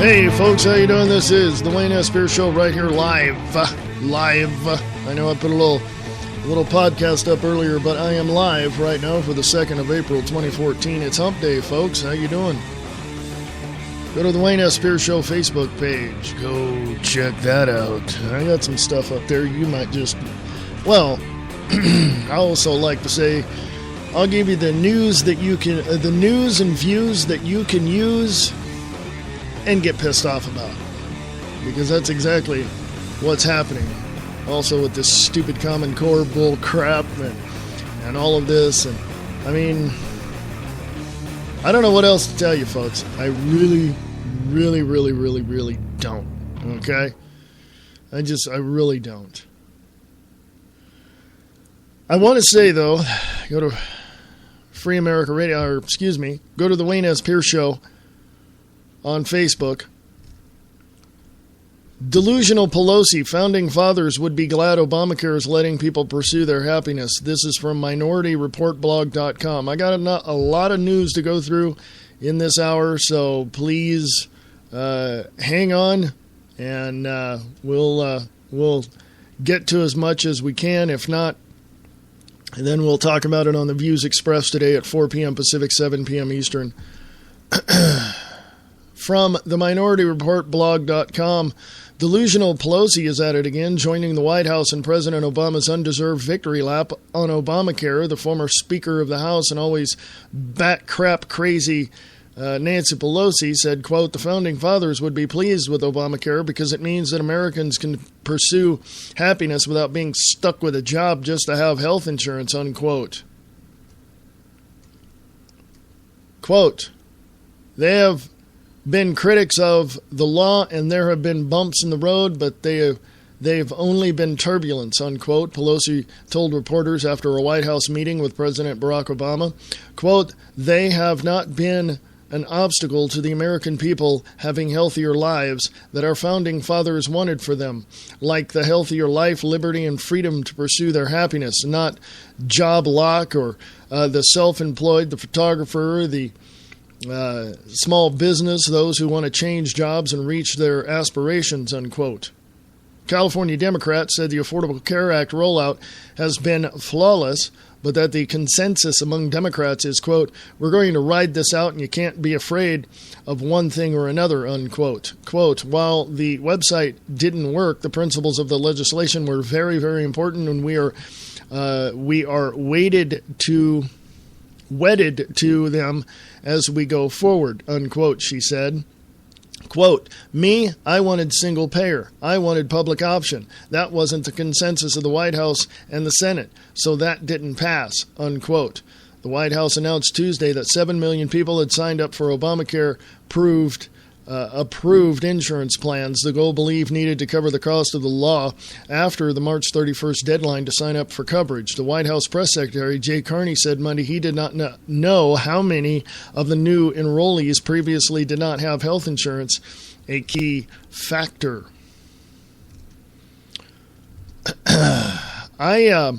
Hey folks, how you doing? This is the Wayne S. Pierce Show right here live. I know I put a little podcast up earlier, but I am live right now for the 2nd of April 2014. It's Hump Day, folks. How you doing? Go to the Wayne S. Pierce Show Facebook page. Go check that out. I got some stuff up there you might just... Well, I also like to say, I'll give you the news that you can... the news and views that you can use and get pissed off about. Because that's exactly what's happening. Also with this stupid Common Core bull crap and all of this. And I mean, I don't know what else to tell you, folks. I really don't. Okay? I really don't. I want to say, though, go to Free America Radio, go to the Wayne S. Pierce Show on Facebook. Delusional Pelosi, founding fathers would be glad Obamacare is letting people pursue their happiness. This is from minorityreportblog.com. I got a lot of news to go through in this hour, so please hang on, and we'll get to as much as we can. If not, then we'll talk about it on the Views Expressed today at 4 p.m. Pacific, 7 p.m. Eastern. From the minorityreportblog.com, Delusional Pelosi is at it again, joining the White House in President Obama's undeserved victory lap on Obamacare. The former Speaker of the House and always bat crap crazy Nancy Pelosi said, quote, the founding fathers would be pleased with Obamacare because it means that Americans can pursue happiness without being stuck with a job just to have health insurance, unquote. Quote, they have been critics of the law, and there have been bumps in the road, but they've only been turbulence, unquote, Pelosi told reporters after a White House meeting with President Barack Obama. Quote, they have not been an obstacle to the American people having healthier lives that our founding fathers wanted for them, like the healthier life, liberty, and freedom to pursue their happiness, not job lock or the self-employed, the photographer, the small business, those who want to change jobs and reach their aspirations, unquote. California Democrats said the Affordable Care Act rollout has been flawless, but that the consensus among Democrats is, quote, we're going to ride this out and you can't be afraid of one thing or another, unquote. Quote, while the website didn't work, the principles of the legislation were very, very important, and we are wedded to them as we go forward, unquote, she said. Quote, me, I wanted single payer. I wanted public option. That wasn't the consensus of the White House and the Senate, so that didn't pass, unquote. The White House announced Tuesday that 7 million people had signed up for Obamacare approved insurance plans, the goal believed needed to cover the cost of the law after the March 31st deadline to sign up for coverage. The White House press secretary, Jay Carney, said Monday he did not know how many of the new enrollees previously did not have health insurance, a key factor. I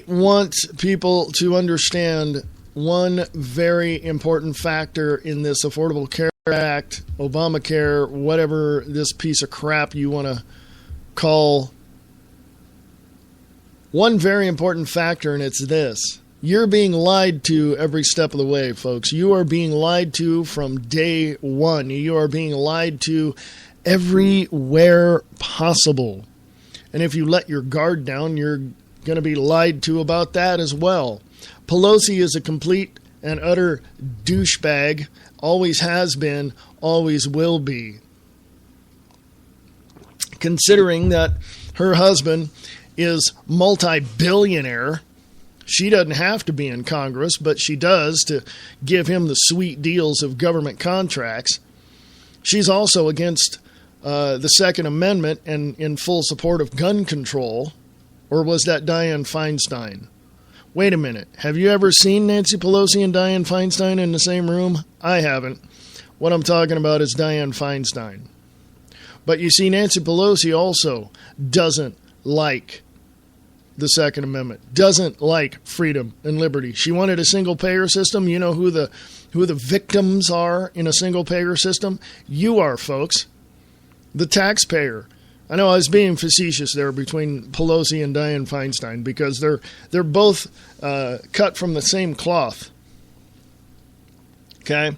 want people to understand one very important factor in this Affordable Care Act, Obamacare, whatever this piece of crap you want to call. One very important factor, and it's this. You're being lied to every step of the way, folks. You are being lied to from day one. You are being lied to everywhere possible. And if you let your guard down, you're going to be lied to about that as well. Pelosi is a complete and utter douchebag, always has been, always will be. Considering that her husband is multi-billionaire, she doesn't have to be in Congress, but she does to give him the sweet deals of government contracts. She's also against the Second Amendment and in full support of gun control. Or was that Dianne Feinstein? Wait a minute. Have you ever seen Nancy Pelosi and Dianne Feinstein in the same room? I haven't. What I'm talking about is Dianne Feinstein. But you see, Nancy Pelosi also doesn't like the Second Amendment, doesn't like freedom and liberty. She wanted a single-payer system. You know who the victims are in a single-payer system? You are, folks. The taxpayer. I know I was being facetious there between Pelosi and Dianne Feinstein because they're both cut from the same cloth. Okay?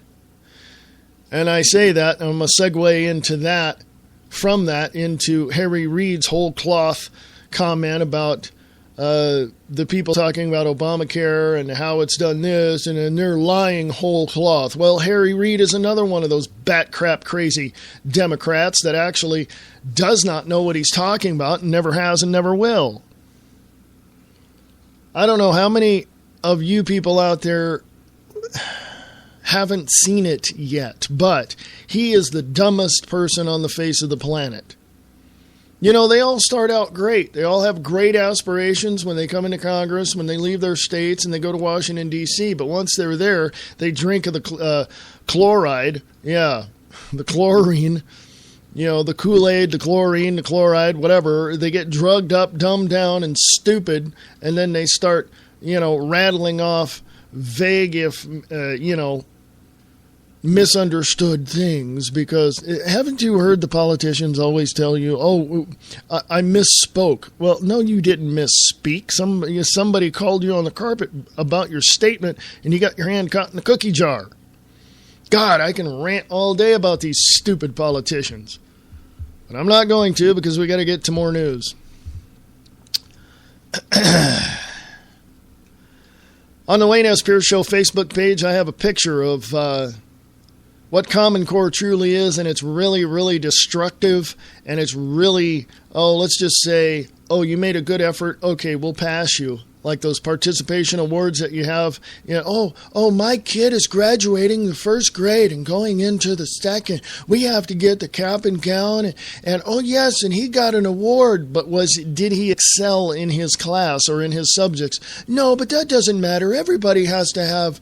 And I say that, and I'm going to segue into that, from that into Harry Reid's whole cloth comment about the people talking about Obamacare and how it's done this, and they're lying whole cloth. Well, Harry Reid is another one of those bat crap crazy Democrats that actually does not know what he's talking about and never has and never will. I don't know how many of you people out there haven't seen it yet, but he is the dumbest person on the face of the planet. You know, they all start out great. They all have great aspirations when they come into Congress, when they leave their states and they go to Washington, D.C. But once they're there, they drink of the chloride. Yeah, the chlorine. You know, the Kool-Aid, the chlorine, the chloride, whatever. They get drugged up, dumbed down, and stupid. And then they start, rattling off vague, misunderstood things, because haven't you heard the politicians always tell you, I misspoke? Well, no, you didn't misspeak. Somebody called you on the carpet about your statement and you got your hand caught in the cookie jar. God, I can rant all day about these stupid politicians, but I'm not going to, because we got to get to more news. On the Wayne S. Pierce Show Facebook page, I have a picture of what Common Core truly is, and it's really, really destructive, and it's really, let's just say, you made a good effort, okay, we'll pass you. Like those participation awards that you have, my kid is graduating the first grade and going into the second. We have to get the cap and gown, and yes, and he got an award, but did he excel in his class or in his subjects? No, but that doesn't matter. Everybody has to have,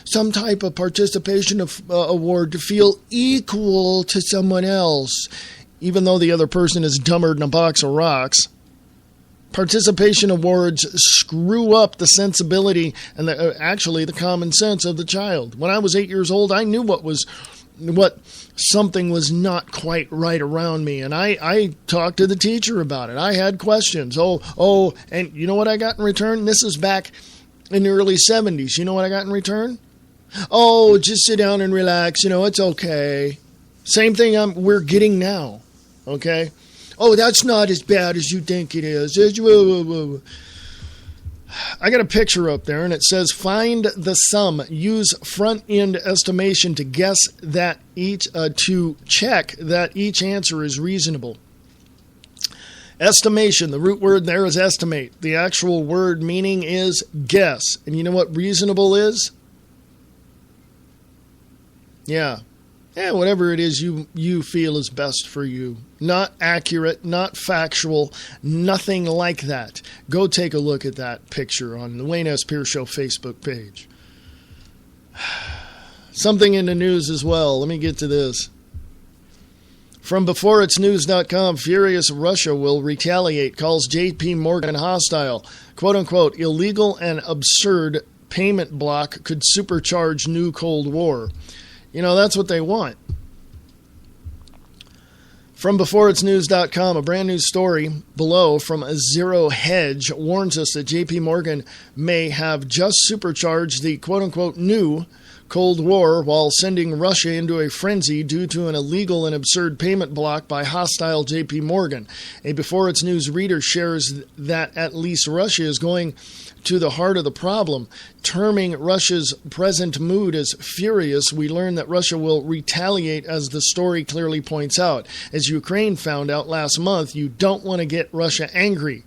some type of participation award to feel equal to someone else, even though the other person is dumber than a box of rocks. Participation awards screw up the sensibility and actually the common sense of the child. When I was 8 years old, I knew what something was not quite right around me, and I talked to the teacher about it. I had questions. And you know what I got in return? This is back in the early 70s. You know what I got in return? Just sit down and relax. It's okay. Same thing we're getting now. Okay? That's not as bad as you think it is. I got a picture up there, and it says, find the sum. Use front-end estimation to check that each answer is reasonable. Estimation, the root word there is estimate. The actual word meaning is guess. And you know what reasonable is? Yeah. Whatever it is you feel is best for you. Not accurate, not factual, nothing like that. Go take a look at that picture on the Wayne S. Pierce Show Facebook page. Something in the news as well. Let me get to this. From beforeitsnews.com, furious Russia will retaliate, calls J.P. Morgan hostile. Quote-unquote, illegal and absurd payment block could supercharge new Cold War. That's what they want. From beforeitsnews.com, a brand new story below from Zero Hedge warns us that J.P. Morgan may have just supercharged the quote-unquote new Cold War while sending Russia into a frenzy due to an illegal and absurd payment block by hostile J.P. Morgan. A Before It's News reader shares that at least Russia is going to the heart of the problem. Terming Russia's present mood as furious, we learn that Russia will retaliate, as the story clearly points out. As Ukraine found out last month, you don't want to get Russia angry.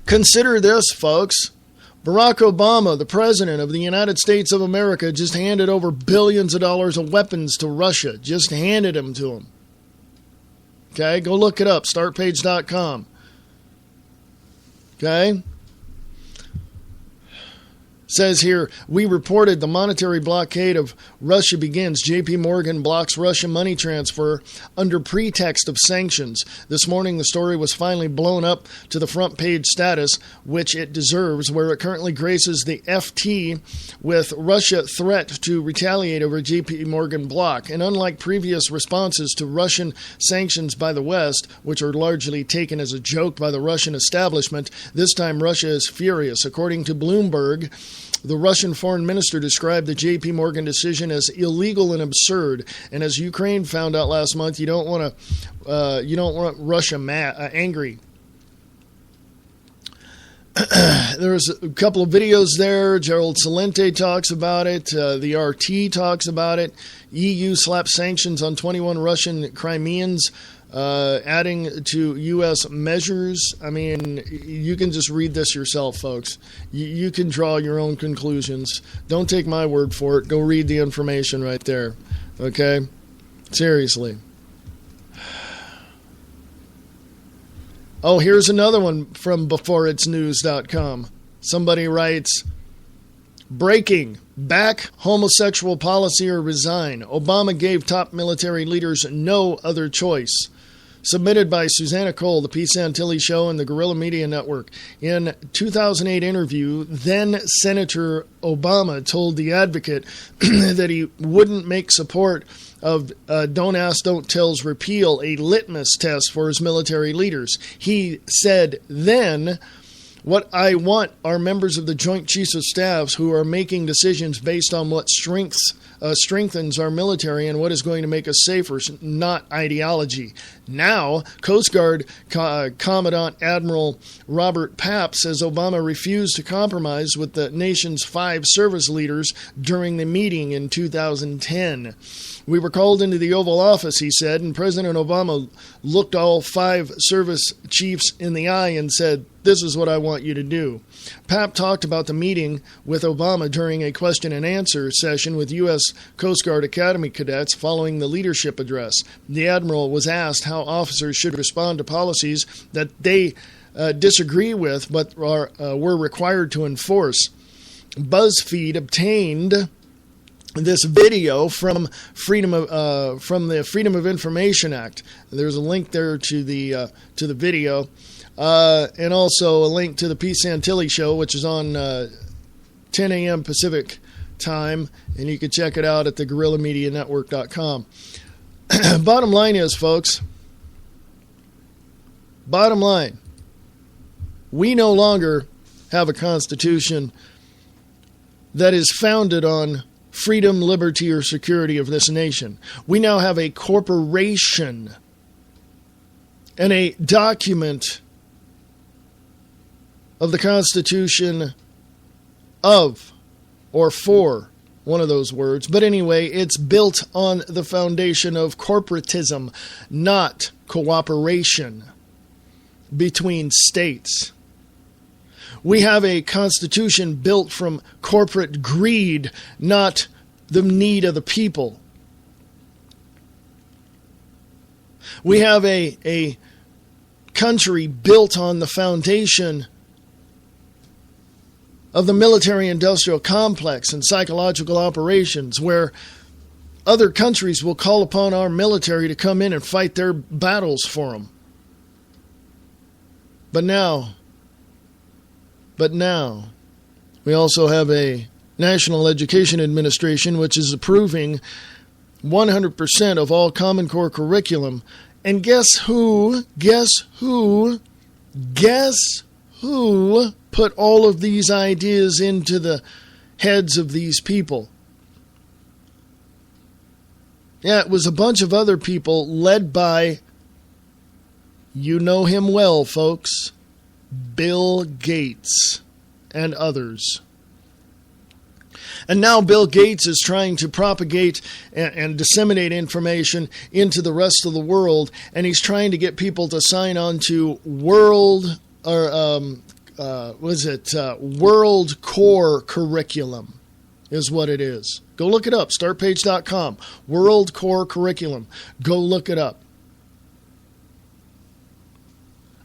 Consider this, folks. Barack Obama, the president of the United States of America, just handed over billions of dollars of weapons to Russia. Just handed them to him. Okay, go look it up, startpage.com. Okay? Says here, we reported the monetary blockade of Russia begins. JP Morgan blocks Russian money transfer under pretext of sanctions. This morning, the story was finally blown up to the front page status, which it deserves, where it currently graces the FT with Russia threat to retaliate over JP Morgan block. And unlike previous responses to Russian sanctions by the West, which are largely taken as a joke by the Russian establishment, this time Russia is furious. According to Bloomberg, the Russian foreign minister described the JP Morgan decision as illegal and absurd. And as Ukraine found out last month, you don't want Russia angry. There's a couple of videos there. Gerald Celente talks about it. The RT talks about it. EU slaps sanctions on 21 Russian Crimeans, adding to U.S. measures. I mean, you can just read this yourself, folks. You can draw your own conclusions. Don't take my word for it. Go read the information right there. Okay? Seriously. Oh, here's another one from beforeitsnews.com. Somebody writes, breaking, back homosexual policy or resign. Obama gave top military leaders no other choice. Submitted by Susanna Cole, The Pete Santilli Show, and the Guerrilla Media Network. In 2008 interview, then Senator Obama told The Advocate that he wouldn't make support of Don't Ask, Don't Tell's repeal a litmus test for his military leaders. He said then, what I want are members of the Joint Chiefs of Staffs who are making decisions based on what strengthens our military and what is going to make us safer, not ideology. Now, Coast Guard Commandant Admiral Robert Papp says Obama refused to compromise with the nation's 5 service leaders during the meeting in 2010. We were called into the Oval Office, he said, and President Obama looked all 5 service chiefs in the eye and said, this is what I want you to do. Papp talked about the meeting with Obama during a question and answer session with U.S. Coast Guard Academy cadets following the leadership address. The Admiral was asked how officers should respond to policies that they disagree with but were required to enforce. BuzzFeed obtained this video from the Freedom of Information Act. There's a link there to the video. And also a link to the Pete Santilli Show, which is on 10 a.m. Pacific time, and you can check it out at the GuerrillaMediaNetwork.com. Bottom line is, folks, we no longer have a constitution that is founded on freedom, liberty, or security of this nation. We now have a corporation and a document of the Constitution of or for one of those words. But anyway, it's built on the foundation of corporatism, not cooperation between states. We have a constitution built from corporate greed, not the need of the people. We have a country built on the foundation of the military-industrial complex and psychological operations, where other countries will call upon our military to come in and fight their battles for them. But now, we also have a National Education Administration which is approving 100% of all Common Core curriculum. And guess who put all of these ideas into the heads of these people? Yeah, it was a bunch of other people led by, you know him well, folks, Bill Gates and others. And now Bill Gates is trying to propagate and disseminate information into the rest of the world, and he's trying to get people to sign on to World Core curriculum is what it is. Go look it up, startpage.com. World Core curriculum. Go look it up.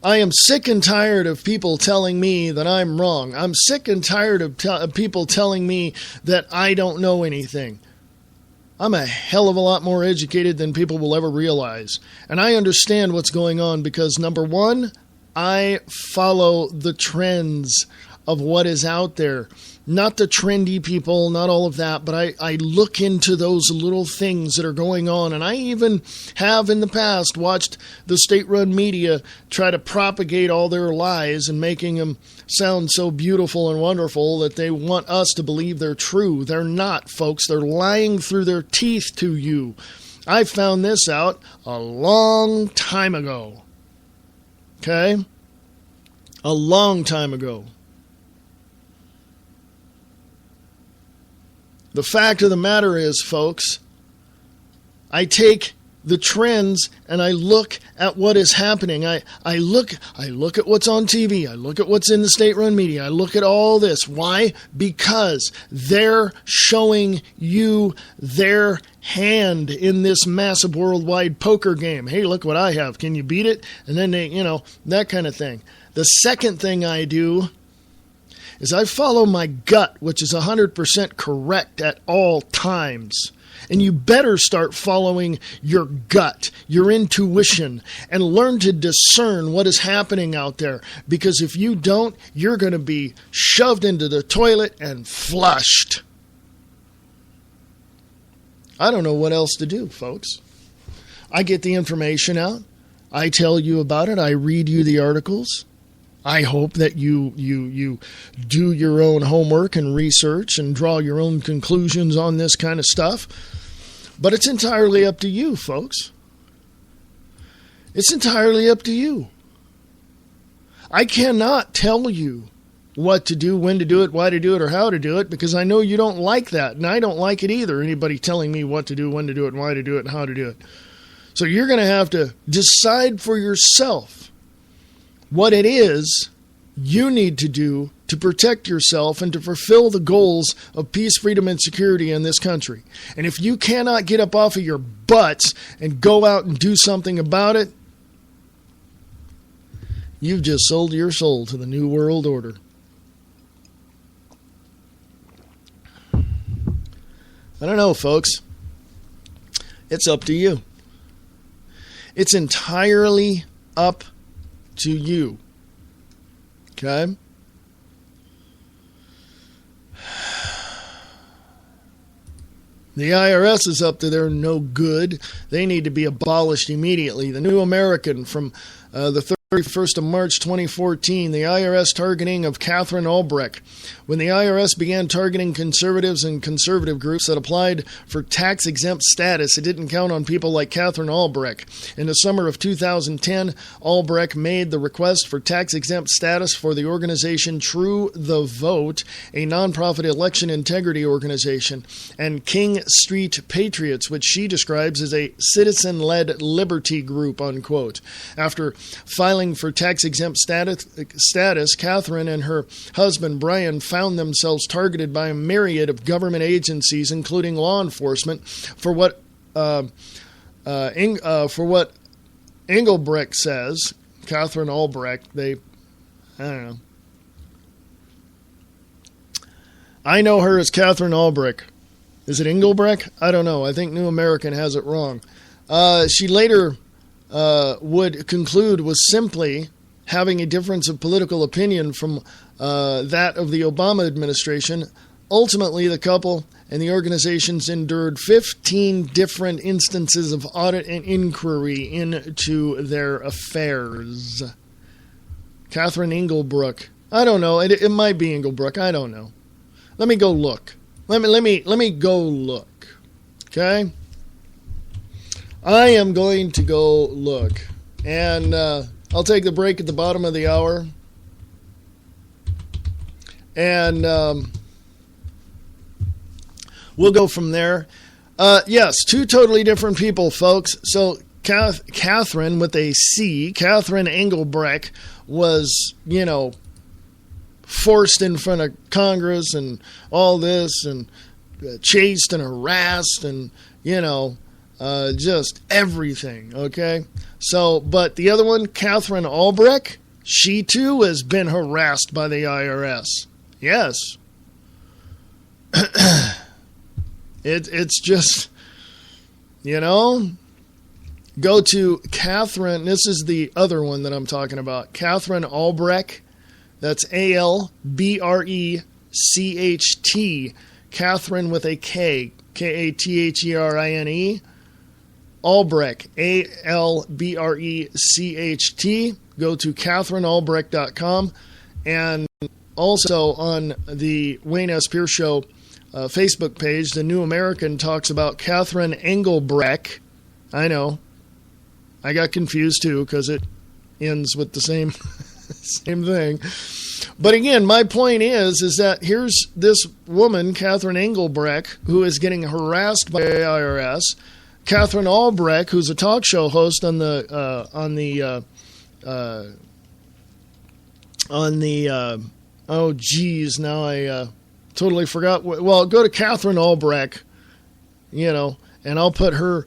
I am sick and tired of people telling me that I'm wrong. I'm sick and tired of people telling me that I don't know anything. I'm a hell of a lot more educated than people will ever realize. And I understand what's going on because, number one, I follow the trends of what is out there. Not the trendy people, not all of that, but I look into those little things that are going on. And I even have in the past watched the state-run media try to propagate all their lies and making them sound so beautiful and wonderful that they want us to believe they're true. They're not, folks. They're lying through their teeth to you. I found this out a long time ago. Okay? A long time ago. The fact of the matter is, folks, I take the trends and I look at what is happening. I look at what's on TV. I look at what's in the state-run media. I look at all this. Why? Because they're showing you their hand in this massive worldwide poker game. Hey, look what I have. Can you beat it? And then they, that kind of thing. The second thing I do is I follow my gut, which is 100% correct at all times. And you better start following your gut, your intuition, and learn to discern what is happening out there. Because if you don't, you're going to be shoved into the toilet and flushed. I don't know what else to do, folks. I get the information out. I tell you about it. I read you the articles. I hope that you do your own homework and research and draw your own conclusions on this kind of stuff. But it's entirely up to you, folks. It's entirely up to you. I cannot tell you what to do, when to do it, why to do it, or how to do it, because I know you don't like that, and I don't like it either, anybody telling me what to do, when to do it, why to do it, and how to do it. So you're going to have to decide for yourself what it is you need to do to protect yourself and to fulfill the goals of peace, freedom, and security in this country. And if you cannot get up off of your butts and go out and do something about it, you've just sold your soul to the New World Order. I don't know, folks. It's up to you. It's entirely up to you. Okay? The IRS is up to their no good. They need to be abolished immediately. The New American from the 31st of March 2014, the IRS targeting of Catherine Albrecht. When the IRS began targeting conservatives and conservative groups that applied for tax-exempt status, it didn't count on people like Catherine Albrecht. In the summer of 2010, Albrecht made the request for tax-exempt status for the organization True the Vote, a nonprofit election integrity organization, and King Street Patriots, which she describes as a citizen-led liberty group, unquote. After filing for tax-exempt status, Catherine and her husband Brian found themselves targeted by a myriad of government agencies, including law enforcement, for what Engelbrecht says. Catherine Albrecht, I don't know. I know her as Catherine Albrecht. Is it Engelbrecht? I don't know. I think New American has it wrong. She later would conclude was simply having a difference of political opinion from that of the Obama administration. Ultimately, the couple and the organizations endured 15 different instances of audit and inquiry into their affairs. Catherine Engelbrecht. I don't know. It might be Engelbrecht. I don't know. Let me go look. Let me go look. Okay? I am going to go look, and I'll take the break at the bottom of the hour, and we'll go from there. Yes, two totally different people, folks. So Catherine with a C, Catherine Engelbrecht, was, forced in front of Congress and all this, and chased and harassed, and, just everything, okay? So, but the other one, Catherine Albrecht, she too has been harassed by the IRS. Yes. It's just, go to Catherine. This is the other one that I'm talking about. Catherine Albrecht. That's Albrecht. Catherine with a K. Katherne. Albrecht. Albrecht. Go to CatherineAlbrecht.com. And also on the Wayne S. Pierce Show Facebook page, the New American talks about Catherine Engelbrecht. I know. I got confused too because it ends with the same thing. But again, my point is that here's this woman, Catherine Engelbrecht, who is getting harassed by the IRS. Catherine Albrecht, who's a talk show host on the now I totally forgot. Well, go to Catherine Albrecht, and I'll put her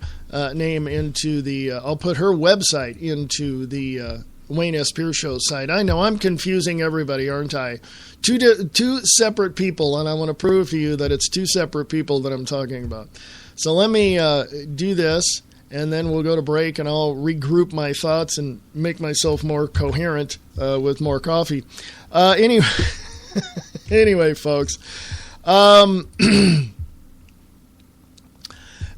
name into the. I'll put her website into the Wayne S. Pierce Show site. I know I'm confusing everybody, aren't I? Two separate people, and I want to prove to you that it's two separate people that I'm talking about. So let me do this, and then we'll go to break, and I'll regroup my thoughts and make myself more coherent with more coffee. Anyway, folks.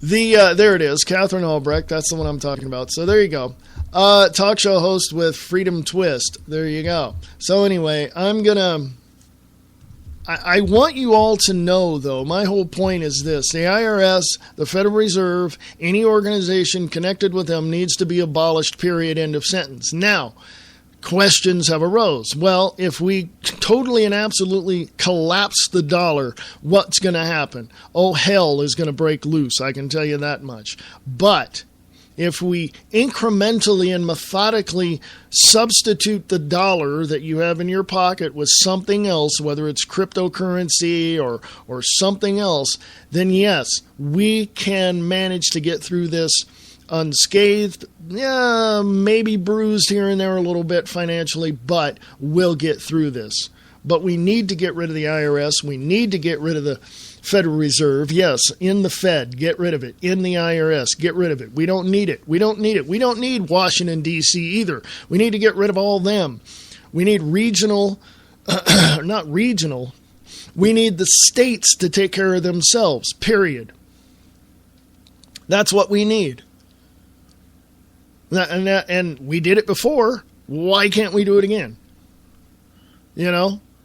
There it is, Catherine Albrecht. That's the one I'm talking about. So there you go. Talk show host with Freedom Twist. There you go. So anyway, I want you all to know, though, my whole point is this. The IRS, the Federal Reserve, any organization connected with them needs to be abolished, period, end of sentence. Now, questions have arose. Well, if we totally and absolutely collapse the dollar, what's going to happen? Oh, hell is going to break loose. I can tell you that much. But if we incrementally and methodically substitute the dollar that you have in your pocket with something else, whether it's cryptocurrency or something else, then yes, we can manage to get through this unscathed, maybe bruised here and there a little bit financially, but we'll get through this. But we need to get rid of the IRS. We need to get rid of the Federal Reserve. Yes, in the Fed, get rid of it. In the IRS, get rid of it. We don't need it. We don't need it. We don't need Washington, D.C. either. We need to get rid of all them. We need regional, not regional. We need the states to take care of themselves, period. That's what we need. And we did it before. Why can't we do it again?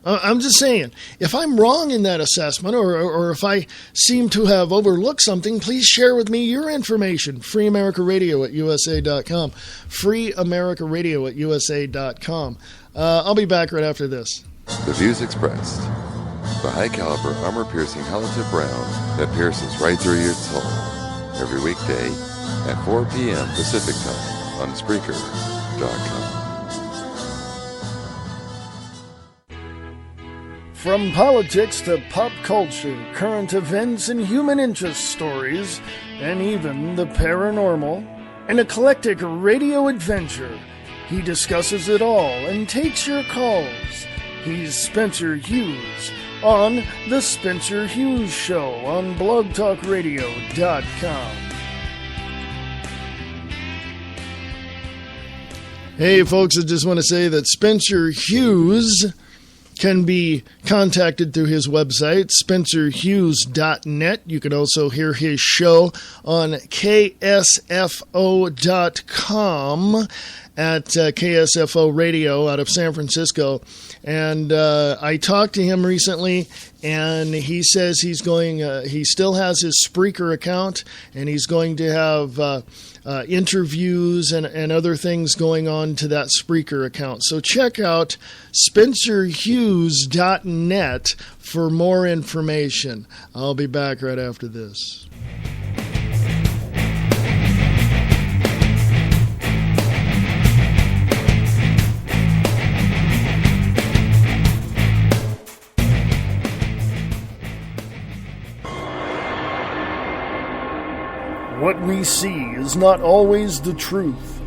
I'm just saying, if I'm wrong in that assessment or if I seem to have overlooked something, please share with me your information. freeamericaradio@usa.com. freeamericaradio@usa.com. I'll be back right after this. The views expressed. The high-caliber, armor-piercing Halative round that pierces right through your soul. Every weekday at 4 p.m. Pacific Time on Spreaker.com. From politics to pop culture, current events and human interest stories, and even the paranormal, an eclectic radio adventure, he discusses it all and takes your calls. He's Spencer Hughes on The Spencer Hughes Show on blogtalkradio.com. Hey folks, I just want to say that Spencer Hughes can be contacted through his website, spencerhughes.net. You can also hear his show on ksfo.com at KSFO Radio out of San Francisco. And I talked to him recently, and he says he's going, he still has his Spreaker account, and he's going to have interviews and other things going on to that Spreaker account. So check out spencerhughes.net for more information. I'll be back right after this. What we see is not always the truth.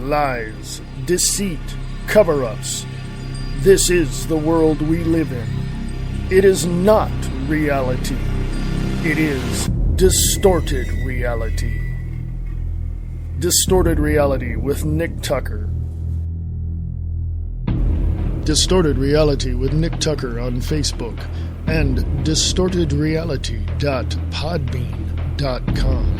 Lies, deceit, cover-ups. This is the world we live in. It is not reality. It is distorted reality. Distorted Reality with Nick Tucker. Distorted Reality with Nick Tucker on Facebook and distortedreality.podbean.com.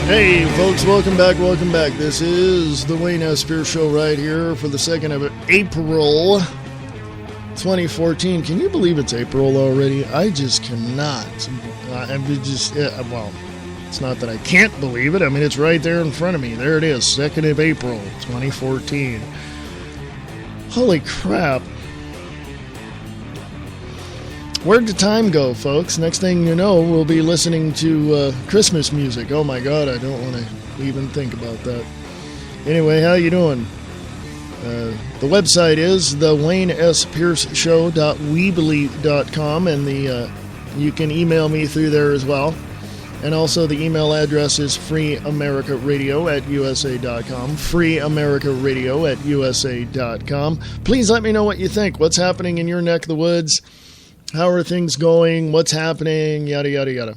Hey folks, welcome back. This is the Wayne S. Pierce Show right here for the 2nd of April 2014. Can you believe it's April already? I just cannot. It's not that I can't believe it. I mean, it's right there in front of me. There it is, 2nd of April 2014. Holy crap. Where'd the time go, folks? Next thing you know, we'll be listening to Christmas music. Oh my God, I don't want to even think about that. Anyway, how you doing? The website is the WayneSPierceShow.weebly.com, and you can email me through there as well. And also the email address is freeamericaradio@usa.com. freeamericaradio@usa.com. Please let me know what you think. What's happening in your neck of the woods? How are things going? What's happening? Yada, yada, yada.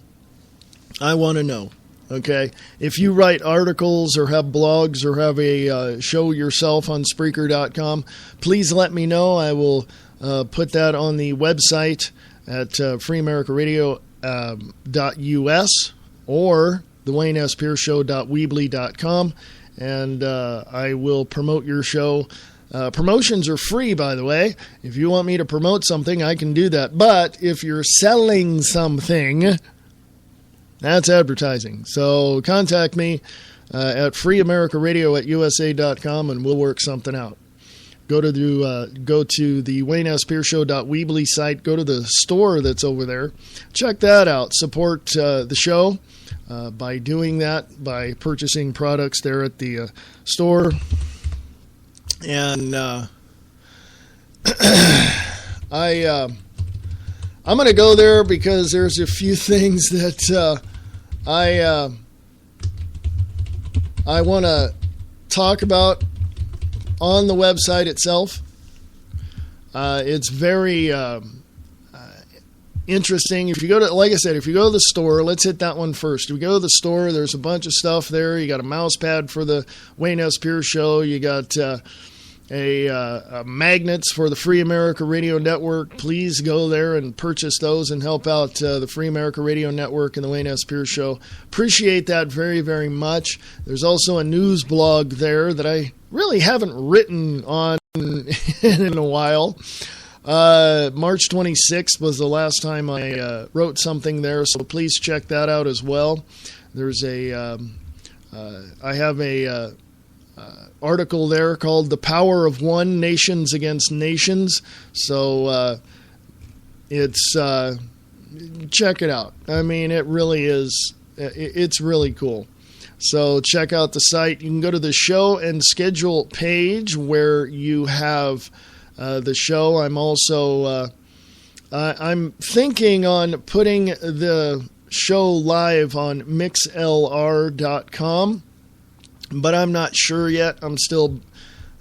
I want to know, okay? If you write articles or have blogs or have a show yourself on Spreaker.com, please let me know. I will put that on the website at freeamericaradio.us or the WayneSPierceShow.weebly.com, and I will promote your show. Promotions are free, by the way. If you want me to promote something, I can do that. But if you're selling something, that's advertising. So contact me at freeamericaradio@usa.com, and we'll work something out. Go to the WayneSPierceShow.weebly site. Go to the store that's over there. Check that out. Support the show by doing that, by purchasing products there at the store. And I'm going to go there because there's a few things that I want to talk about on the website itself. It's very interesting. If you go to, like I said, if you go to the store, let's hit that one first. If you go to the store, there's a bunch of stuff there. You got a mouse pad for the Wayne S. Pierce Show. You got magnets for the Free America Radio Network. Please go there and purchase those and help out the Free America Radio Network and the Wayne S. Pierce Show. Appreciate that very, very much. There's also a news blog there that I really haven't written on in a while. March 26th was the last time I wrote something there, so please check that out as well. There's I have a article there called "The Power of One: Nations Against Nations." So it's check it out. I mean, it really is. It's really cool. So check out the site. You can go to the show and schedule page where you have the show. I'm also I'm thinking on putting the show live on mixlr.com. But I'm not sure yet. I'm still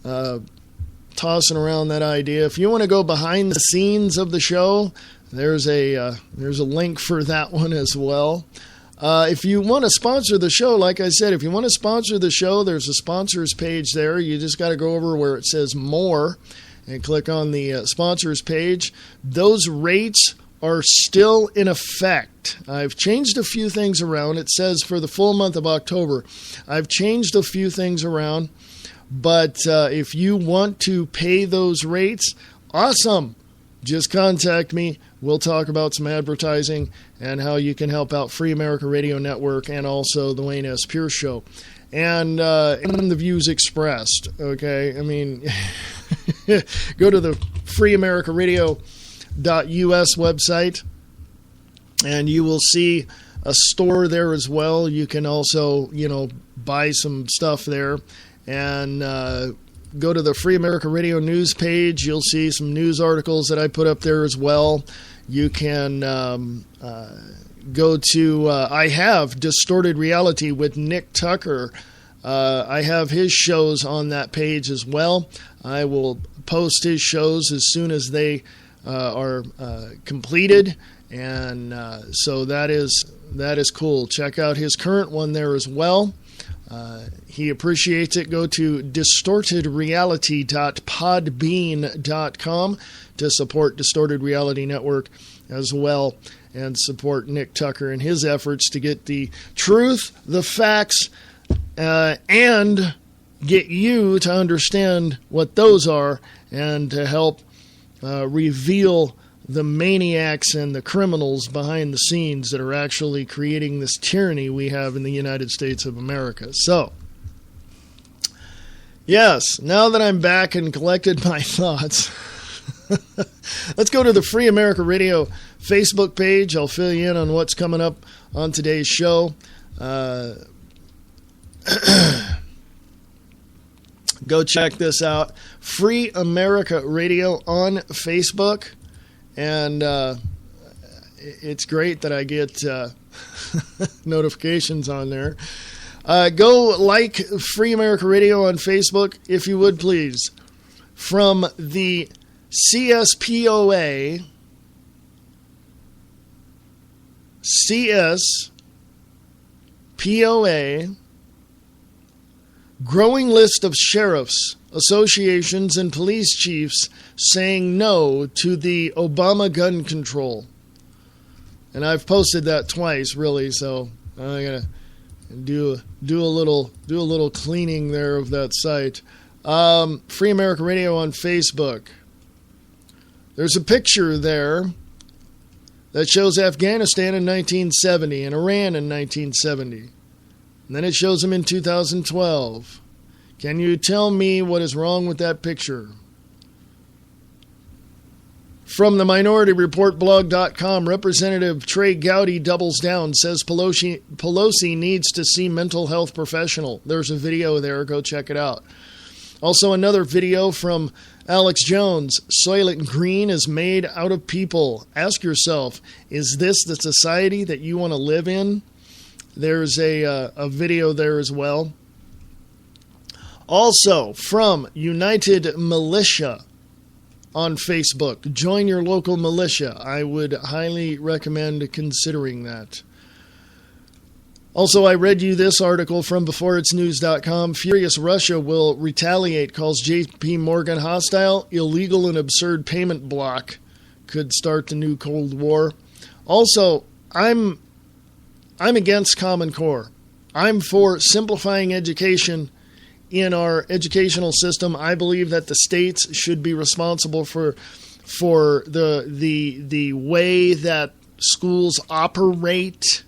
tossing around that idea. If you want to go behind the scenes of the show, there's a link for that one as well. If you want to sponsor the show, like I said, if you want to sponsor the show, there's a sponsors page there. You just got to go over where it says more and click on the sponsors page. Those rates are still in effect. I've changed a few things around. It says for the full month of October. I've changed a few things around, but if you want to pay those rates, awesome. Just contact me. We'll talk about some advertising and how you can help out Free America Radio Network and also the Wayne S. Pierce Show. and the views expressed. Okay, I mean, go to the freeamericaradio.us website, and you will see a store there as well. You can also, buy some stuff there, and go to the Free America Radio news page. You'll see some news articles that I put up there as well. You can go to, I have Distorted Reality with Nick Tucker. I have his shows on that page as well. I will post his shows as soon as they are completed. And so that is cool. Check out his current one there as well. He appreciates it. Go to distortedreality.podbean.com to support Distorted Reality Network as well, and support Nick Tucker in his efforts to get the truth, the facts, and get you to understand what those are, and to help reveal the maniacs and the criminals behind the scenes that are actually creating this tyranny we have in the United States of America. So, yes, now that I'm back and collected my thoughts, let's go to the Free America Radio Facebook page. I'll fill you in on what's coming up on today's show. Go check this out. Free America Radio on Facebook. And it's great that I get notifications on there. Go like Free America Radio on Facebook, if you would, please. From the CSPOA, growing list of sheriffs, associations, and police chiefs saying no to the Obama gun control. And I've posted that twice, really, so I'm gonna do a little cleaning there of that site. Free America Radio on Facebook. There's a picture there that shows Afghanistan in 1970 and Iran in 1970. And then it shows them in 2012. Can you tell me what is wrong with that picture? From the MinorityReportBlog.com, Representative Trey Gowdy doubles down, says Pelosi needs to see mental health professional. There's a video there. Go check it out. Also, another video from Alex Jones. Soylent Green is made out of people. Ask yourself, is this the society that you want to live in? There's a video there as well. Also, from United Militia on Facebook. Join your local militia. I would highly recommend considering that. Also, I read you this article from beforeitsnews.com. Furious Russia will retaliate, calls J.P. Morgan hostile. Illegal and absurd payment block could start the new Cold War. Also, I'm against Common Core. I'm for simplifying education in our educational system. I believe that the states should be responsible for the way that schools operate.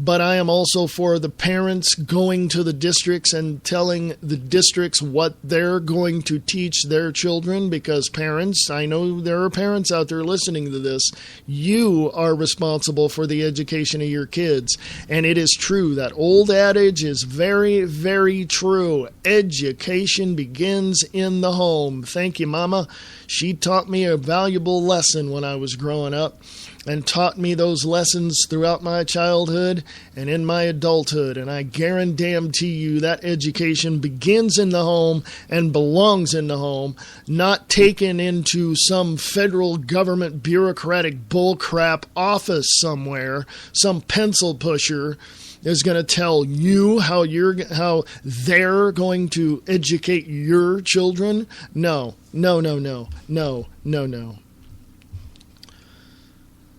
But I am also for the parents going to the districts and telling the districts what they're going to teach their children, because parents, I know there are parents out there listening to this, you are responsible for the education of your kids. And it is true. That old adage is very, very true. Education begins in the home. Thank you, Mama. She taught me a valuable lesson when I was growing up, and taught me those lessons throughout my childhood and in my adulthood. And I guarantee you that education begins in the home and belongs in the home, not taken into some federal government bureaucratic bullcrap office somewhere. Some pencil pusher is going to tell you how they're going to educate your children. No.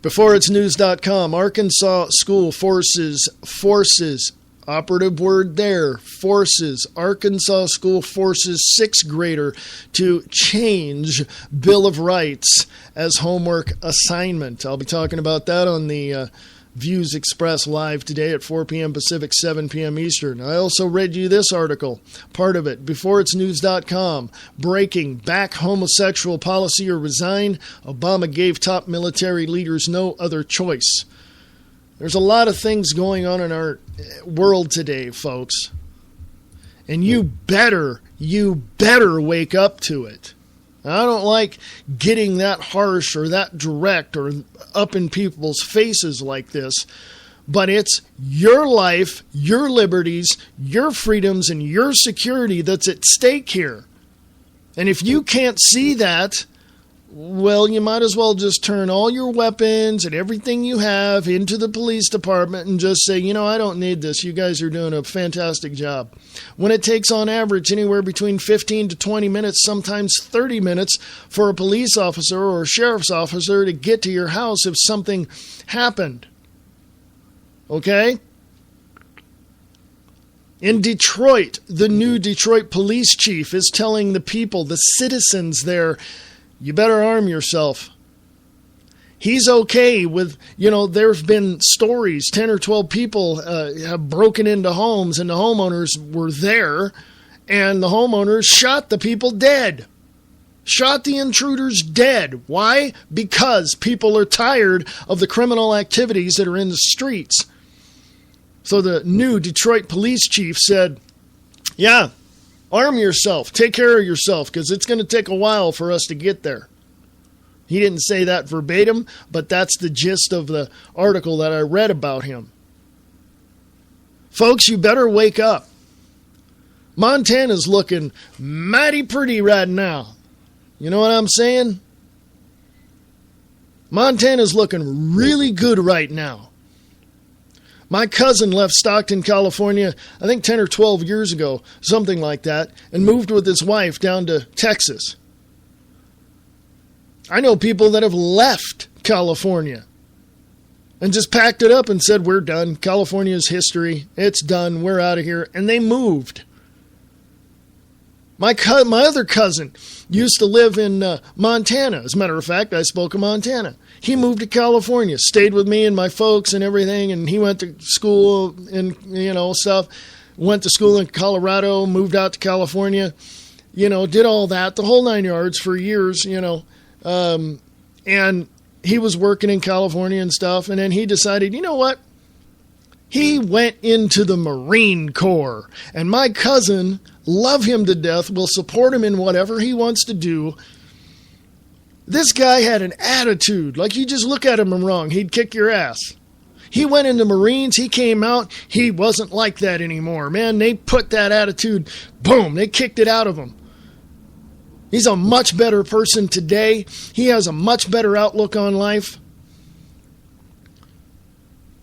BeforeIt'sNews.com, Arkansas school forces, operative word there, forces, Arkansas school forces 6th grader to change Bill of Rights as homework assignment. I'll be talking about that on the views expressed live today at 4 p.m. Pacific, 7 p.m. Eastern. I also read you this article, part of it, beforeitsnews.com. Breaking, back homosexual policy or resign. Obama gave top military leaders no other choice. There's a lot of things going on in our world today, folks. And you better wake up to it. I don't like getting that harsh or that direct or up in people's faces like this, but it's your life, your liberties, your freedoms, and your security that's at stake here. And if you can't see that, well, you might as well just turn all your weapons and everything you have into the police department and just say, I don't need this. You guys are doing a fantastic job. When it takes on average anywhere between 15 to 20 minutes, sometimes 30 minutes for a police officer or a sheriff's officer to get to your house if something happened. Okay? In Detroit, the new Detroit police chief is telling the people, the citizens there, you better arm yourself. He's okay with, there's been stories, 10 or 12 people have broken into homes and the homeowners were there and the homeowners shot the people dead. Shot the intruders dead. Why? Because people are tired of the criminal activities that are in the streets. So the new Detroit police chief said, yeah, arm yourself. Take care of yourself because it's going to take a while for us to get there. He didn't say that verbatim, but that's the gist of the article that I read about him. Folks, you better wake up. Montana's looking mighty pretty right now. You know what I'm saying? Montana's looking really good right now. My cousin left Stockton, California, I think 10 or 12 years ago, something like that, and moved with his wife down to Texas. I know people that have left California and just packed it up and said, we're done. California's history. It's done. We're out of here. And they moved. My other cousin used to live in Montana. As a matter of fact, I spoke of Montana. He moved to California, stayed with me and my folks and everything, and he went to school and, stuff. Went to school in Colorado, moved out to California, did all that, the whole 9 yards for years, and he was working in California and stuff, and then he decided, you know what? He went into the Marine Corps, and my cousin, love him to death, will support him in whatever he wants to do. This guy had an attitude, like you just look at him and wrong, he'd kick your ass. He went into Marines, he came out, he wasn't like that anymore. Man, they put that attitude, boom, they kicked it out of him. He's a much better person today. He has a much better outlook on life.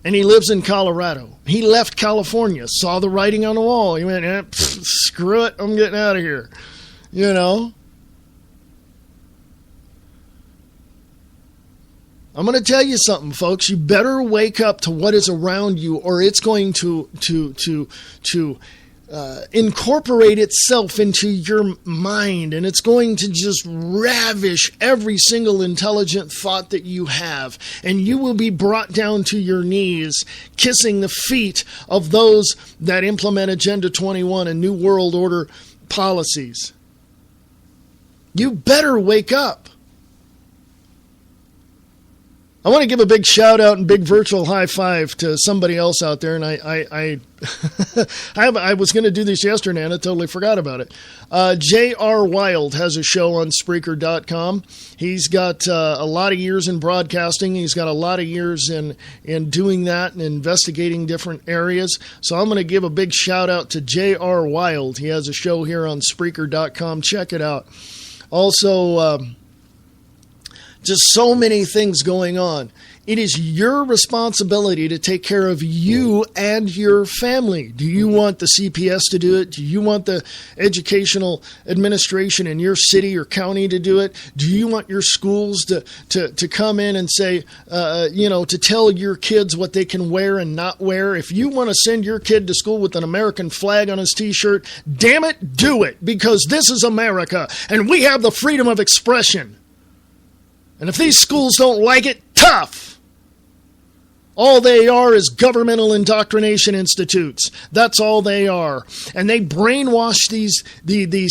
And he lives in Colorado. He left California, saw the writing on the wall. He went, screw it, I'm getting out of here. I'm going to tell you something, folks. You better wake up to what is around you, or it's going to incorporate itself into your mind, and it's going to just ravish every single intelligent thought that you have, and you will be brought down to your knees, kissing the feet of those that implement Agenda 21 and New World Order policies. You better wake up. I want to give a big shout out and big virtual high five to somebody else out there, and I was going to do this yesterday and I totally forgot about it. J.R. Wild has a show on Spreaker.com. He's got a lot of years in broadcasting. He's got a lot of years in doing that and investigating different areas. So I'm going to give a big shout out to J.R. Wild. He has a show here on Spreaker.com. Check it out. Also, just so many things going on. It is your responsibility to take care of you and your family. Do you want the CPS to do it? Do you want the educational administration in your city or county to do it? Do you want your schools to come in and say, to tell your kids what they can wear and not wear? If you want to send your kid to school with an American flag on his T-shirt, damn it, do it, because this is America and we have the freedom of expression. And if these schools don't like it, tough. All they are is governmental indoctrination institutes. That's all they are. And they brainwash these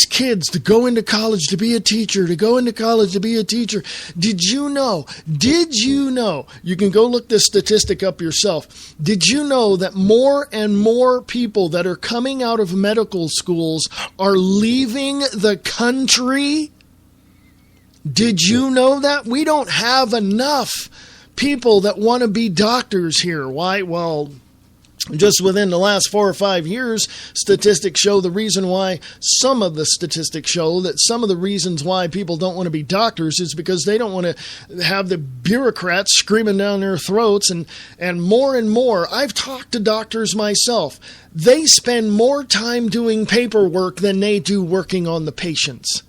kids to go into college to be a teacher, to go into college to be a teacher. Did you know? You can go look this statistic up yourself. Did you know that more and more people that are coming out of medical schools are leaving the country? Did you know that? We don't have enough people that want to be doctors here. Why? Well, just within the last 4 or 5 years, statistics show the reason why, some of the statistics show that some of the reasons why people don't want to be doctors is because they don't want to have the bureaucrats screaming down their throats, and more. I've talked to doctors myself. They spend more time doing paperwork than they do working on the patients.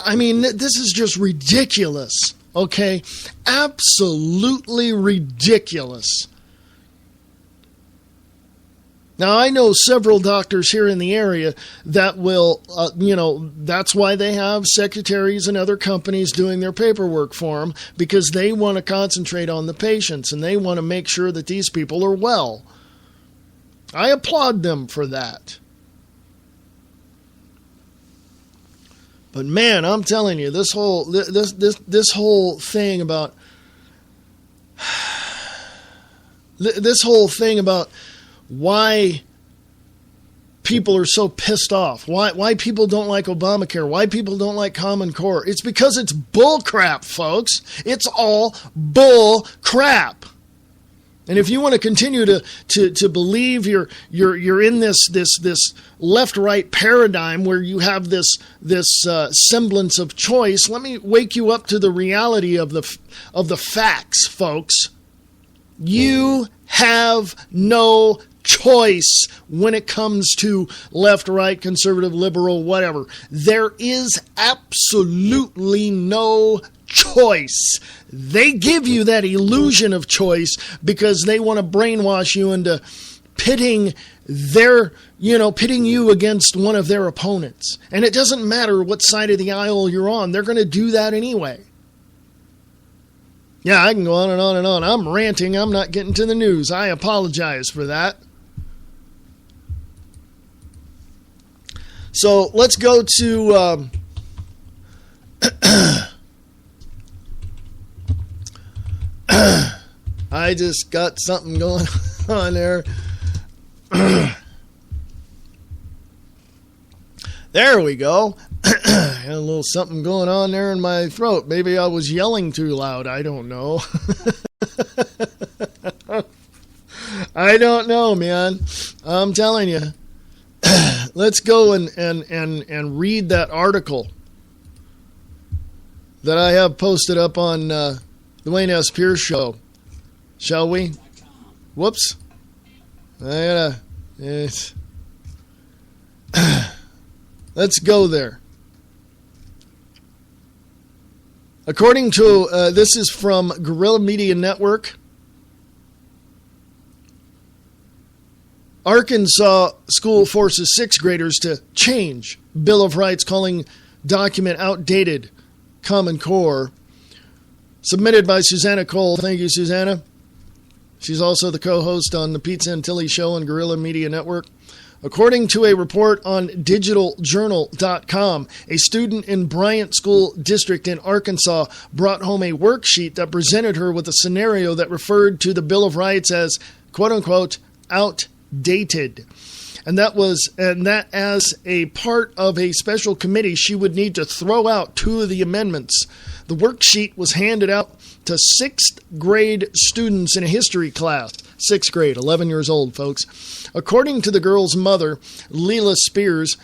I mean, this is just ridiculous. Okay, absolutely ridiculous. Now, I know several doctors here in the area that will, that's why they have secretaries and other companies doing their paperwork for them, because they want to concentrate on the patients and they want to make sure that these people are well. I applaud them for that. But man, I'm telling you, this whole thing about why people are so pissed off, why people don't like Obamacare, why people don't like Common Core, it's because it's bull crap, folks. It's all bull crap. And if you want to continue to believe you're in this left-right paradigm where you have this semblance of choice, let me wake you up to the reality of the facts, folks. You have no choice when it comes to left, right, conservative, liberal, whatever. There is absolutely no choice. They give you that illusion of choice because they want to brainwash you into pitting you against one of their opponents. And it doesn't matter what side of the aisle you're on. They're going to do that anyway. Yeah, I can go on and on and on. I'm ranting. I'm not getting to the news. I apologize for that. So let's go to I just got something going on there. There we go. Had a little something going on there in my throat. Maybe I was yelling too loud. I don't know. I don't know, man. I'm telling you. Let's go and read that article that I have posted up on the Wayne S. Pierce Show. Shall we? Whoops. Let's go there. According to, this is from Guerrilla Media Network. Arkansas school forces 6th graders to change Bill of Rights, calling document outdated. Common Core. Submitted by Susanna Cole. Thank you, Susanna. She's also the co-host on the Pete Santilli Show on Guerrilla Media Network. According to a report on digitaljournal.com, a student in Bryant School District in Arkansas brought home a worksheet that presented her with a scenario that referred to the Bill of Rights as, quote-unquote, outdated. And that as a part of a special committee, she would need to throw out 2 of the amendments. The worksheet was handed out to 6th grade students in a history class. 6th grade, 11 years old, folks. According to the girl's mother, Leila Spears,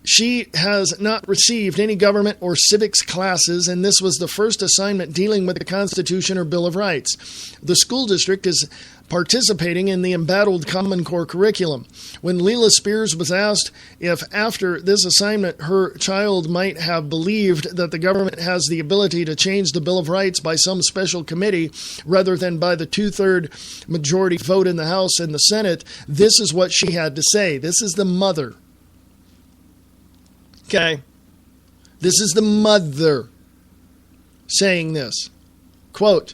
she has not received any government or civics classes, and this was the first assignment dealing with the Constitution or Bill of Rights. The school district is participating in the embattled Common Core curriculum. When Leila Spears was asked if after this assignment her child might have believed that the government has the ability to change the Bill of Rights by some special committee rather than by the 2/3 majority vote in the House and the Senate, this is what she had to say. This is the mother. Okay. This is the mother saying this. Quote,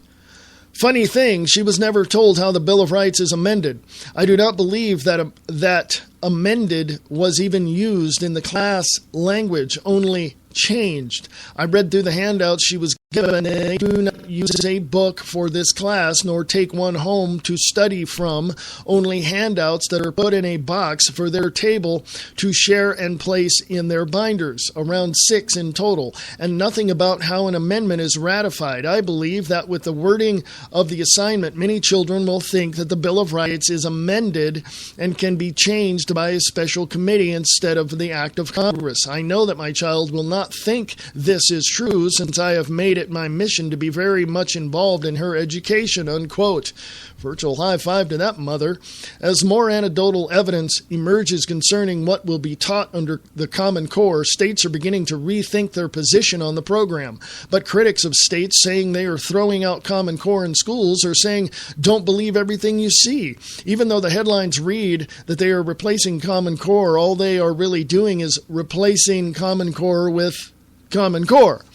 Funny thing, she was never told how the Bill of Rights is amended. I do not believe that amended was even used in the class language, only changed. I read through the handouts she was given. They do not use a book for this class, nor take one home to study from, only handouts that are put in a box for their table to share and place in their binders, around 6 in total, and nothing about how an amendment is ratified. I believe that with the wording of the assignment, many children will think that the Bill of Rights is amended and can be changed by a special committee instead of the act of Congress. I know that my child will not think this is true, since I have made it my mission to be very much involved in her education, unquote. Virtual high five to that mother. As more anecdotal evidence emerges concerning what will be taught under the Common Core, states are beginning to rethink their position on the program. But critics of states saying they are throwing out Common Core in schools are saying, don't believe everything you see. Even though the headlines read that they are replacing Common Core, all they are really doing is replacing Common Core with Common Core.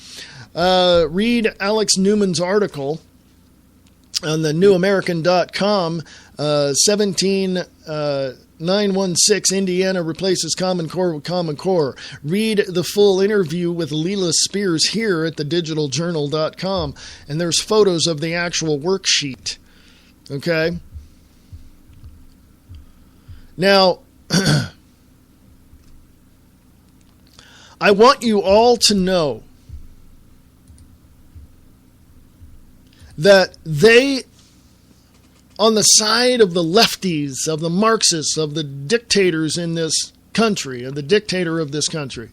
Read Alex Newman's article on the newamerican.com, 17916 Indiana replaces Common Core with Common Core. Read the full interview with Leela Spears here at thedigitaljournal.com, and there's photos of the actual worksheet. Okay? Now, I want you all to know that they, on the side of the lefties, of the Marxists, of the dictators in this country, of the dictator of this country,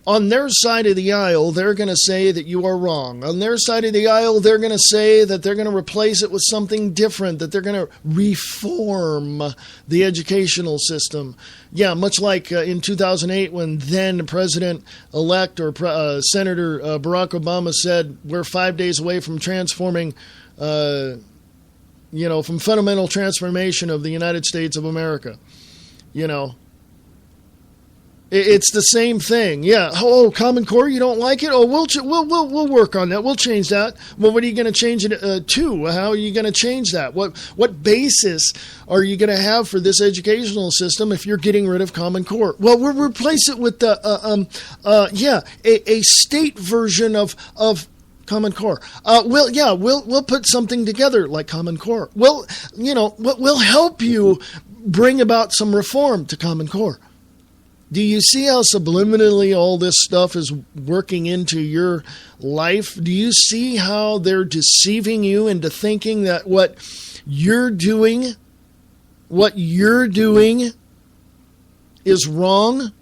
on their side of the aisle, they're going to say that you are wrong. On their side of the aisle, they're going to say that they're going to replace it with something different, that they're going to reform the educational system. Yeah, much like in 2008 when then President-elect or Senator Barack Obama said, we're 5 days away from transforming, from fundamental transformation of the United States of America. It's the same thing. Yeah. Oh, Common Core, you don't like it? Oh, we'll work on that. We'll change that. Well, what are you going to change it to? How are you going to change that? What basis are you going to have for this educational system if you're getting rid of Common Core? Well, we'll replace it with a state version of Common Core. We'll put something together like Common Core. We'll help you bring about some reform to Common Core. Do you see how subliminally all this stuff is working into your life? Do you see how they're deceiving you into thinking that what you're doing is wrong?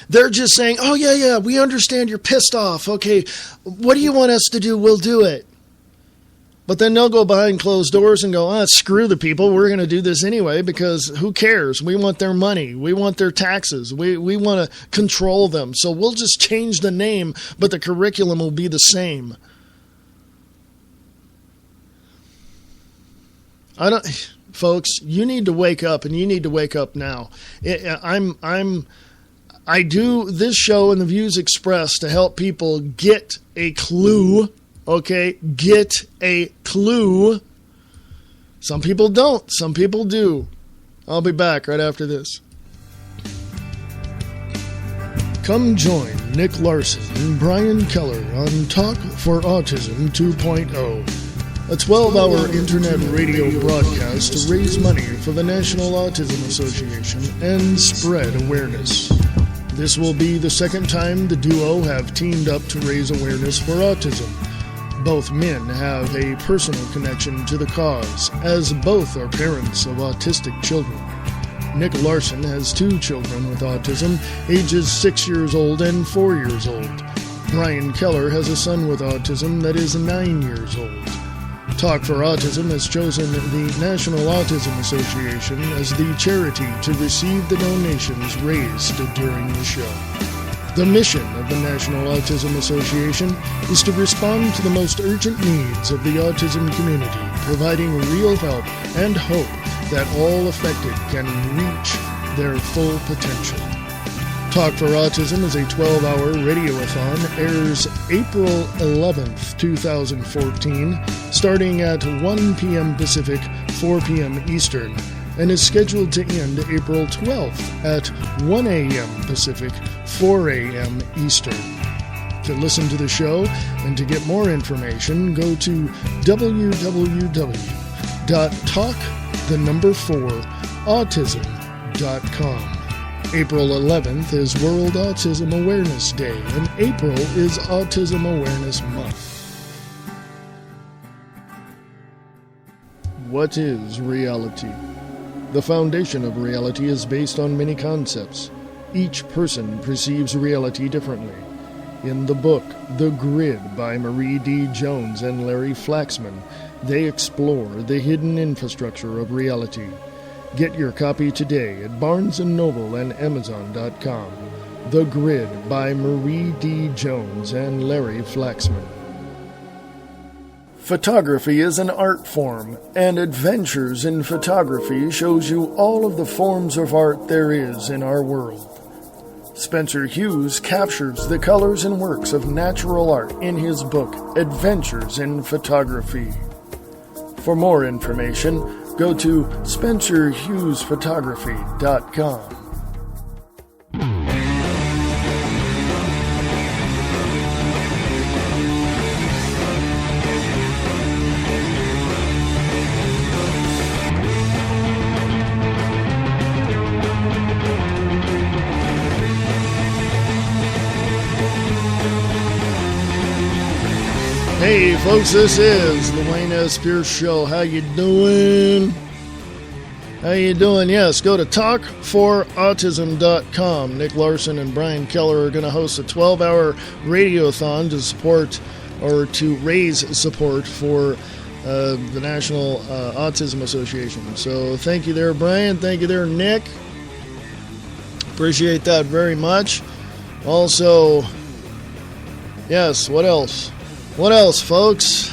They're just saying, oh, yeah, we understand you're pissed off. Okay, what do you want us to do? We'll do it. But then they'll go behind closed doors and go, screw the people. We're going to do this anyway because who cares? We want their money. We want their taxes. We want to control them. So we'll just change the name, but the curriculum will be the same. Folks, you need to wake up, and you need to wake up now. I do this show and the views expressed to help people get a clue. Okay, get a clue. Some people don't. Some people do. I'll be back right after this. Come join Nick Larson and Brian Keller on Talk for Autism 2.0, a 12-hour internet radio broadcast to raise money for the National Autism Association and spread awareness. This will be the second time the duo have teamed up to raise awareness for autism. Both men have a personal connection to the cause, as both are parents of autistic children. Nick Larson has 2 children with autism, ages 6 years old and 4 years old. Brian Keller has a son with autism that is 9 years old. Talk for Autism has chosen the National Autism Association as the charity to receive the donations raised during the show. The mission of the National Autism Association is to respond to the most urgent needs of the autism community, providing real help and hope that all affected can reach their full potential. Talk for Autism is a 12-hour radiothon, airs April 11th, 2014, starting at 1 p.m. Pacific, 4 p.m. Eastern, and is scheduled to end April 12th at 1 a.m. Pacific, 4 a.m. Eastern. To listen to the show and to get more information, go to www.talk4autism.com. April 11th is World Autism Awareness Day, and April is Autism Awareness Month. What is reality? The foundation of reality is based on many concepts. Each person perceives reality differently. In the book, The Grid by Marie D. Jones and Larry Flaxman, they explore the hidden infrastructure of reality. Get your copy today at Barnes & Noble and Amazon.com. The Grid by Marie D. Jones and Larry Flaxman. Photography is an art form, and Adventures in Photography shows you all of the forms of art there is in our world. Spencer Hughes captures the colors and works of natural art in his book, Adventures in Photography. For more information, go to SpencerHughesPhotography.com. Hey folks, this is the Wayne S. Pierce Show. How you doing? How you doing? Yes, go to talk4autism.com. Nick Larson and Brian Keller are going to host a 12-hour radiothon to support or to raise support for the National Autism Association. So thank you there, Brian. Thank you there, Nick. Appreciate that very much. Also, yes, what else? What else, folks?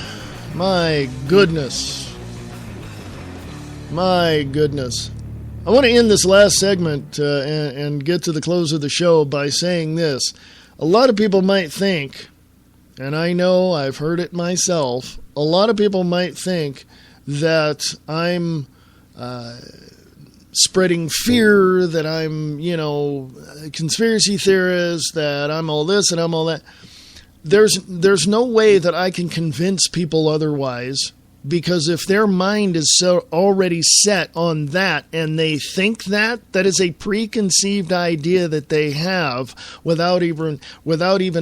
My goodness. My goodness. I want to end this last segment and get to the close of the show by saying this. A lot of people might think, and I know I've heard it myself, a lot of people might think that I'm spreading fear, that I'm, a conspiracy theorist, that I'm all this and I'm all that. There's no way that I can convince people otherwise, because if their mind is so already set on that and they think that is a preconceived idea that they have without even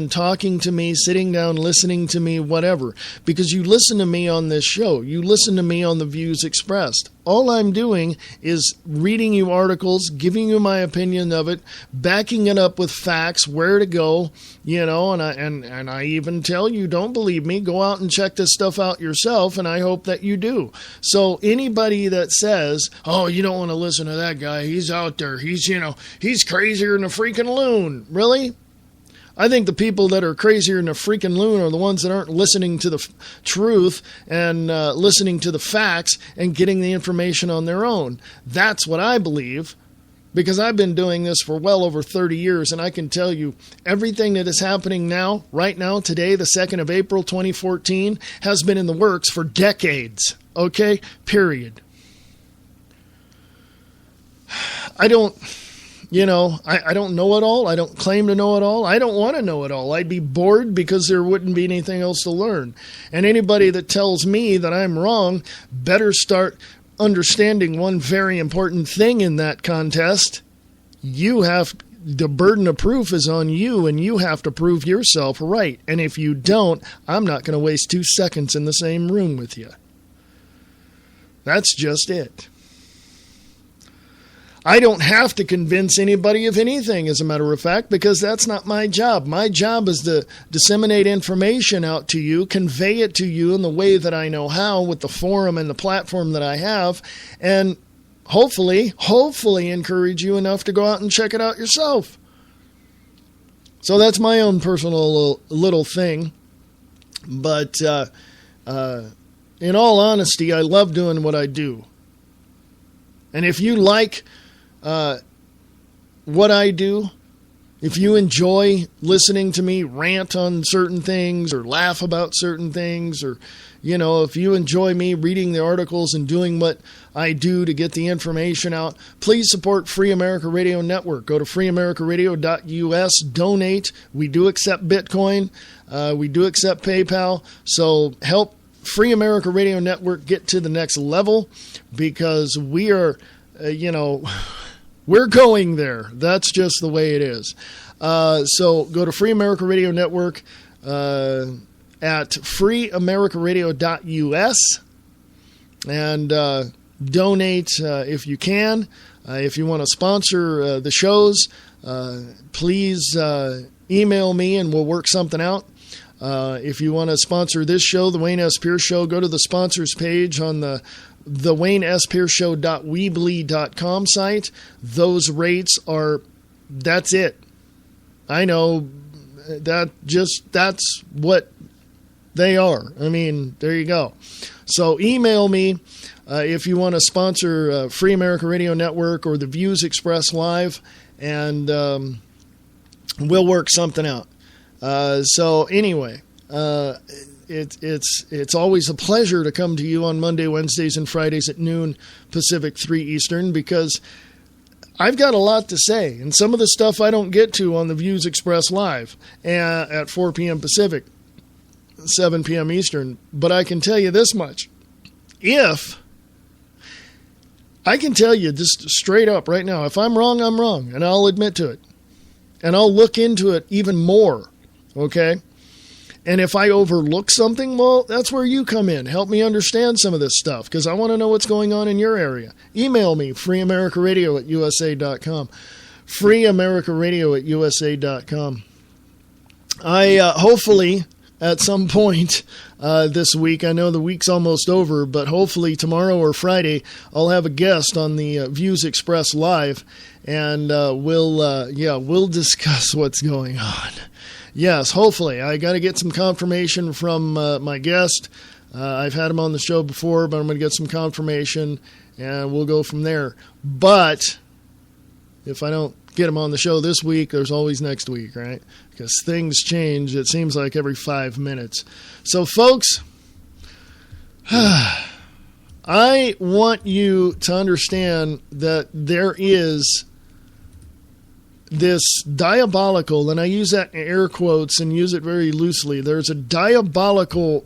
talking to me, sitting down, listening to me, whatever. Because you listen to me on this show, you listen to me on the Views Expressed. All I'm doing is reading you articles, giving you my opinion of it, backing it up with facts, where to go, and I even tell you, don't believe me, go out and check this stuff out yourself, and I hope that you do. So anybody that says, oh, you don't want to listen to that guy, he's out there, he's crazier than a freaking loon. Really? I think the people that are crazier than a freaking loon are the ones that aren't listening to the truth and listening to the facts and getting the information on their own. That's what I believe, because I've been doing this for well over 30 years, and I can tell you everything that is happening now, right now, today, the 2nd of April, 2014, has been in the works for decades. Okay? Period. I don't know it all. I don't claim to know it all. I don't want to know it all. I'd be bored because there wouldn't be anything else to learn. And anybody that tells me that I'm wrong better start understanding one very important thing in that contest. The burden of proof is on you, and you have to prove yourself right. And if you don't, I'm not going to waste 2 seconds in the same room with you. That's just it. I don't have to convince anybody of anything, as a matter of fact, because that's not my job. My job is to disseminate information out to you, convey it to you in the way that I know how, with the forum and the platform that I have, and hopefully encourage you enough to go out and check it out yourself. So that's my own personal little thing. But in all honesty, I love doing what I do. And if you like what I do, If you enjoy listening to me rant on certain things or laugh about certain things, or, if you enjoy me reading the articles and doing what I do to get the information out, please support Free America Radio Network. Go to freeamericaradio.us, donate. We do accept Bitcoin. We do accept PayPal. So help Free America Radio Network get to the next level, because we are, we're going there. That's just the way it is. So go to Free America Radio Network at freeamericaradio.us and donate if you can. If you want to sponsor the shows, please email me and we'll work something out. If you want to sponsor this show, The Wayne S. Pierce Show, go to the sponsors page on the WayneSPierceShow.weebly.com site. Those rates are, that's it. I know that's what they are. I mean, there you go. So email me if you want to sponsor Free America Radio Network or the Views Express Live, and we'll work something out. So anyway, it's always a pleasure to come to you on Monday, Wednesdays, and Fridays at noon Pacific, 3 Eastern, because I've got a lot to say, and some of the stuff I don't get to on the Views Express Live at 4 p.m. Pacific, 7 p.m. Eastern. But I can tell you this much. I can tell you just straight up right now, if I'm wrong, I'm wrong, and I'll admit to it. And I'll look into it even more, okay? And if I overlook something, well, that's where you come in. Help me understand some of this stuff, because I want to know what's going on in your area. Email me, freeamericaradio@usa.com. freeamericaradio@usa.com. I hopefully, at some point this week, I know the week's almost over, but hopefully tomorrow or Friday, I'll have a guest on the Views Express Live, and we'll discuss what's going on. Yes, hopefully. I got to get some confirmation from my guest. I've had him on the show before, but I'm going to get some confirmation, and we'll go from there. But if I don't get him on the show this week, there's always next week, right? Because things change, it seems like every 5 minutes. So, folks, I want you to understand that there is this diabolical, and I use that in air quotes and use it very loosely, there's a diabolical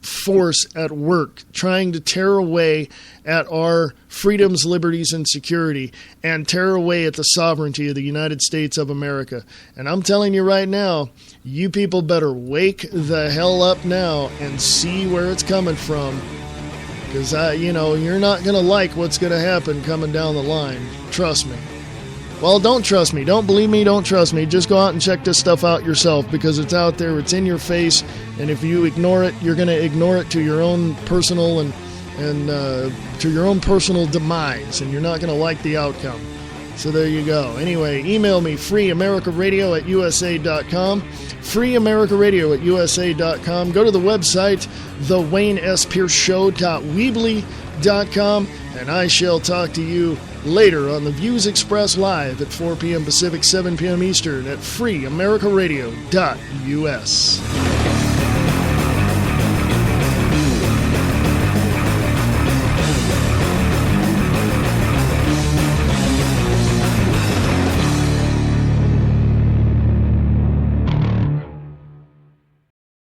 force at work trying to tear away at our freedoms, liberties, and security, and tear away at the sovereignty of the United States of America. And I'm telling you right now, you people better wake the hell up now and see where it's coming from, because you're not going to like what's going to happen coming down the line. Trust me. Well, don't trust me. Don't believe me. Don't trust me. Just go out and check this stuff out yourself, because it's out there. It's in your face. And if you ignore it, you're going to ignore it to your own personal and to your own personal demise. And you're not going to like the outcome. So there you go. Anyway, email me, freeamericaradio@usa.com. freeamericaradio@usa.com. Go to the website, thewaynesPierceShow.weebly.com. And I shall talk to you later on the Views Express Live at 4 p.m. Pacific, 7 p.m. Eastern at freeamericaradio.us.